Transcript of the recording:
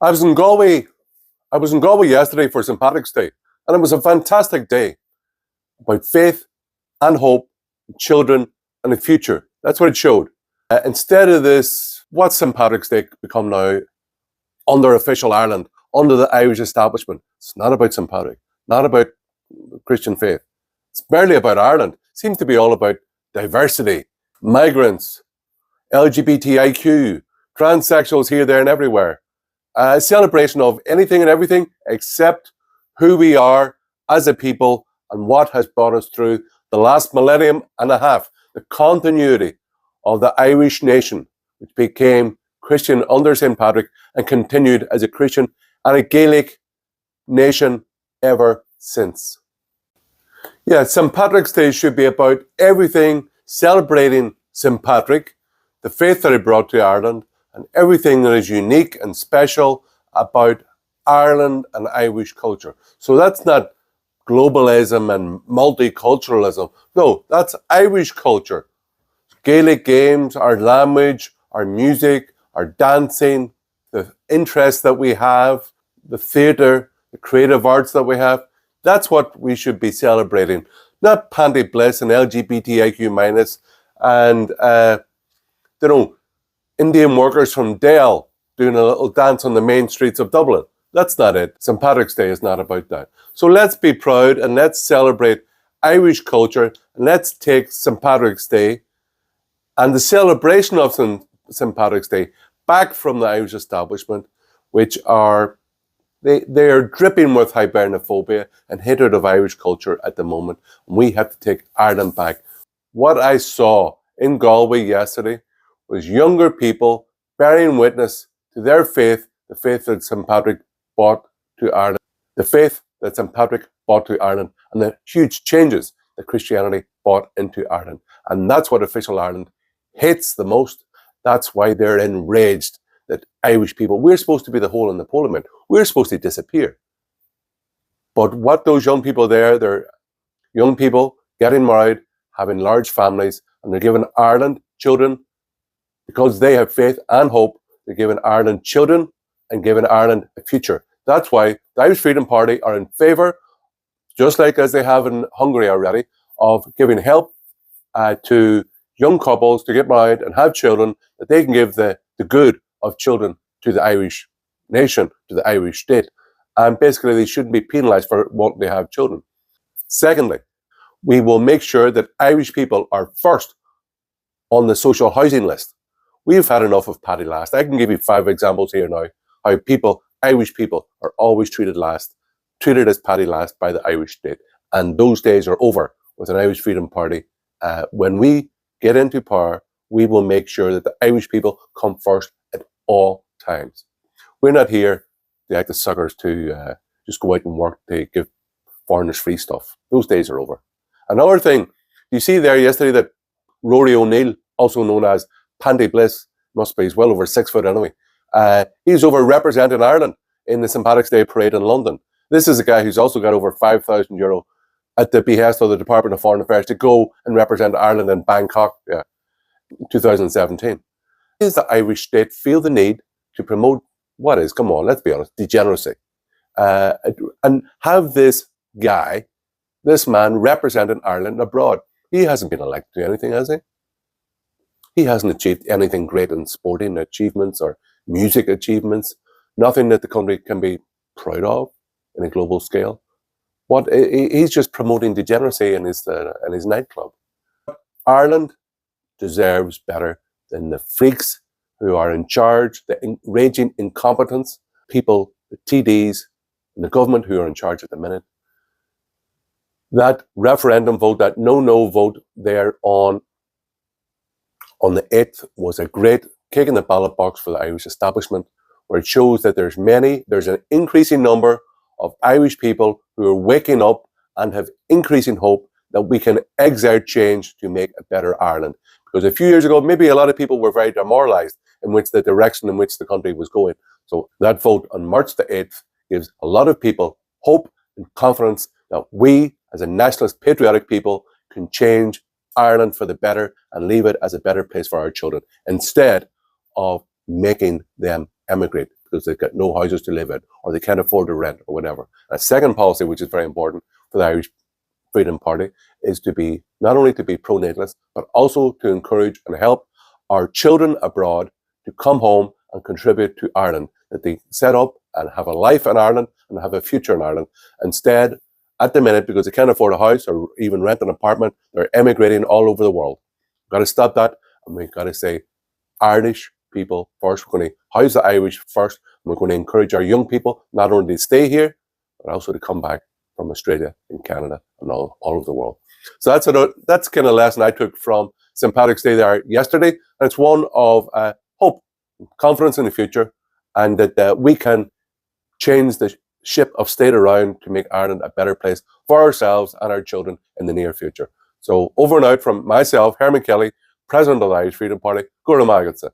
I was in Galway. I was in Galway yesterday for St. Patrick's Day, and it was a fantastic day about faith and hope, children, and the future. That's what it showed. Instead of this, what's St. Patrick's Day become now under official Ireland, under the Irish establishment? It's not about St. Patrick, not about Christian faith. It's barely about Ireland. It seems to be all about diversity, migrants, LGBTIQ, transsexuals here, there, and everywhere. A celebration of anything and everything except who we are as a people and what has brought us through the last millennium and a half, the continuity of the Irish nation, which became Christian under St. Patrick and continued as a Christian and a Gaelic nation ever since. Yeah, St. Patrick's Day should be about everything celebrating St. Patrick, the faith that he brought to Ireland, and everything that is unique and special about Ireland and Irish culture. So that's not globalism and multiculturalism. No, that's Irish culture. Gaelic games, our language, our music, our dancing, the interests that we have, the theatre, the creative arts that we have. That's what we should be celebrating. Not panty bliss and LGBTIQ minus and, Indian workers from Dale doing a little dance on the main streets of Dublin. That's not it. St. Patrick's Day is not about that. So let's be proud and let's celebrate Irish culture and let's take St. Patrick's Day and the celebration of St. Patrick's Day back from the Irish establishment, which are, they are dripping with hibernophobia and hatred of Irish culture at the moment. And we have to take Ireland back. What I saw in Galway yesterday was younger people bearing witness to their faith, the faith that St. Patrick brought to Ireland, the faith that St. Patrick brought to Ireland, and the huge changes that Christianity brought into Ireland. And that's what official Ireland hates the most. That's why they're enraged that Irish people, we're supposed to be the hole in the parliament. We're supposed to disappear. But what those young people there, they're young people getting married, having large families, and they're giving Ireland children, because they have faith and hope, they're giving Ireland children and giving Ireland a future. That's why the Irish Freedom Party are in favour, just like as they have in Hungary already, of giving help to young couples to get married and have children, that they can give the good of children to the Irish nation, to the Irish state. And basically they shouldn't be penalised for wanting to have children. Secondly, we will make sure that Irish people are first on the social housing list. We've had enough of Paddy last. I can give you 5 examples here now, how people, Irish people, are always treated as Paddy last by the Irish state. And those days are over with an Irish Freedom Party. When we get into power, we will make sure that the Irish people come first at all times. We're not here to act as suckers to just go out and work to give foreigners free stuff. Those days are over. Another thing, you see there yesterday that Rory O'Neill, also known as Pandy Bliss, must be, he's well over 6 foot anyway. He's over representing Ireland in the St. Patrick's Day parade in London. This is a guy who's also got over €5,000 at the behest of the Department of Foreign Affairs to go and represent Ireland in Bangkok, 2017. Does the Irish state feel the need to promote what is, come on, let's be honest, degeneracy? And have this guy, this man representing Ireland abroad? He hasn't been elected to anything, has he? He hasn't achieved anything great in sporting achievements or music achievements. Nothing that the country can be proud of in a global scale. He's just promoting degeneracy in his nightclub. Ireland deserves better than the freaks who are in charge, the raging incompetence, people, the TDs, and the government who are in charge at the minute. That referendum vote, that no vote there on the 8th was a great kick in the ballot box for the Irish establishment, where it shows that there's an increasing number of Irish people who are waking up and have increasing hope that we can exert change to make a better Ireland. Because a few years ago, maybe a lot of people were very demoralised in which the direction in which the country was going. So that vote on March the 8th gives a lot of people hope and confidence that we, as a nationalist, patriotic people, can change Ireland for the better and leave it as a better place for our children, instead of making them emigrate. because they've got no houses to live in or they can't afford to rent or whatever. A second policy, which is very important for the Irish Freedom Party, is to be not only to be pro-natalist, but also to encourage and help our children abroad to come home and contribute to Ireland, that they set up and have a life in Ireland and have a future in Ireland. Instead, at the minute, because they can't afford a house or even rent an apartment, they're emigrating all over the world. We've got to stop that, and we've got to say, Irish people first. We're going to house the Irish first, and we're going to encourage our young people not only to stay here, but also to come back from Australia and Canada and all over the world. So that's kind of a lesson I took from St. Patrick's Day there yesterday, and it's one of hope, confidence in the future, and that we can change the ship of state around to make Ireland a better place for ourselves and our children in the near future. So over and out from myself, Herman Kelly, President of the Irish Freedom Party. Gura Magatsa.